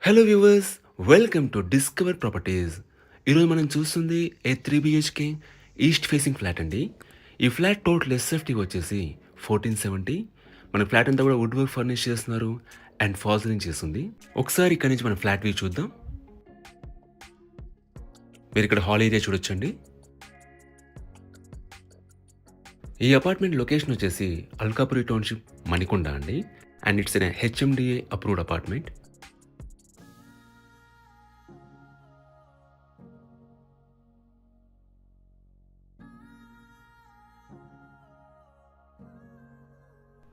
Hello viewers, welcome to discover properties. ఈరోజు మనం చూస్తుంది ఏ 3 బిహెచ్కే ఈస్ట్ ఫేసింగ్ ఫ్లాట్ అండి. ఈ ఫ్లాట్ టోటల్ ఎస్ఎఫ్టీ వచ్చేసి 1470. మన ఫ్లాట్ అంతా కూడా వుడ్ వర్క్ ఫర్నిష్ చేస్తున్నారు అండ్ ఫాల్ సీలింగ్ చేస్తుంది. ఒకసారి ఇక్కడ నుంచి మనం ఫ్లాట్ వ్యూ చూద్దాం. మీరు ఇక్కడ హాల్ ఏరియా చూడొచ్చండి. ఈ అపార్ట్మెంట్ లొకేషన్ వచ్చేసి అల్కాపురి టౌన్షిప్, మణికొండ అండి. And it's an HMDA approved apartment.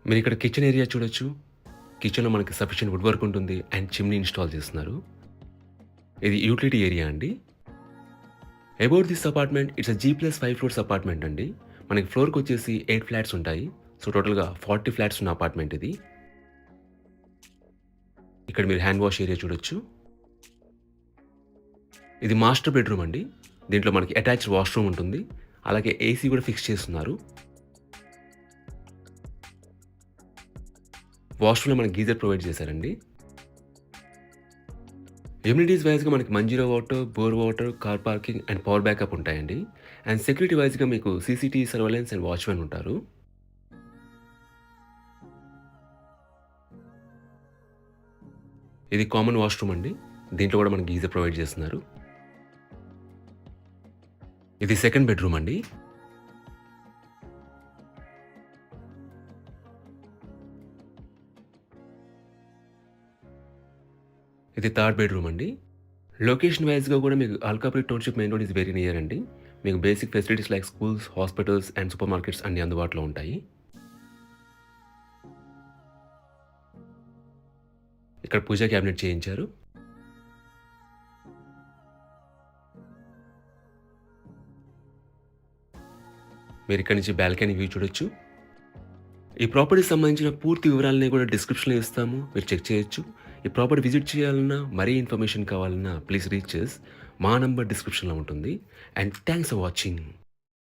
మీరు ఇక్కడ కిచెన్ ఏరియా చూడొచ్చు. కిచెన్లో మనకి సఫిషియెంట్ వుడ్ వర్క్ ఉంటుంది అండ్ చిమ్నీ ఇన్స్టాల్ చేస్తున్నారు. ఇది యూటిలిటీ ఏరియా అండి. About this apartment, it's G+5 floors apartment అండి. మనకి ఫ్లోర్కి వచ్చేసి 8 ఫ్లాట్స్ ఉంటాయి. సో టోటల్గా 40 ఫ్లాట్స్ ఉన్న అపార్ట్మెంట్ ఇది. ఇక్కడ మీరు హ్యాండ్ వాష్ ఏరియా చూడొచ్చు. ఇది మాస్టర్ బెడ్రూమ్ అండి. దీంట్లో మనకి అటాచ్డ్ వాష్రూమ్ ఉంటుంది. అలాగే ఏసీ కూడా ఫిక్స్ చేస్తున్నారు. వాష్రూమ్లో మనకి గీజర్ ప్రొవైడ్ చేశారండి. ఎమ్యూనిటీస్ వైజ్గా మనకి Manjira water, bore water, car parking and power backup ఉంటాయండి. అండ్ సెక్యూరిటీ వైజ్గా మీకు సీసీటీవీ సర్వేలెన్స్ అండ్ వాచ్మెన్ ఉంటారు. ఇది కామన్ వాష్రూమ్ అండి. దీంట్లో కూడా మనకి గీజర్ ప్రొవైడ్ చేస్తున్నారు. ఇది సెకండ్ బెడ్రూమ్ అండి. ఇది థర్డ్ బెడ్రూమ్ అండి. లొకేషన్ వైజ్గా కూడా మీకు Alkapuri township main road is very near అండి. మీకు basic facilities like schools, hospitals and super markets అన్ని అందుబాటులో ఉంటాయి. ఇక్కడ పూజా క్యాబినెట్ చేయించారు. మీరు ఇక్కడ నుంచి బాల్కనీ వ్యూ చూడొచ్చు. ఈ ప్రాపర్టీకి సంబంధించిన పూర్తి వివరాలని కూడా డిస్క్రిప్షన్లో ఇస్తాము, మీరు చెక్ చేయొచ్చు. ఈ ప్రాపర్టీ విజిట్ చేయాలన్నా, మరీ ఇన్ఫర్మేషన్ కావాలన్నా ప్లీజ్ రీచ్ మా నంబర్ డిస్క్రిప్షన్లో ఉంటుంది. And thanks for watching.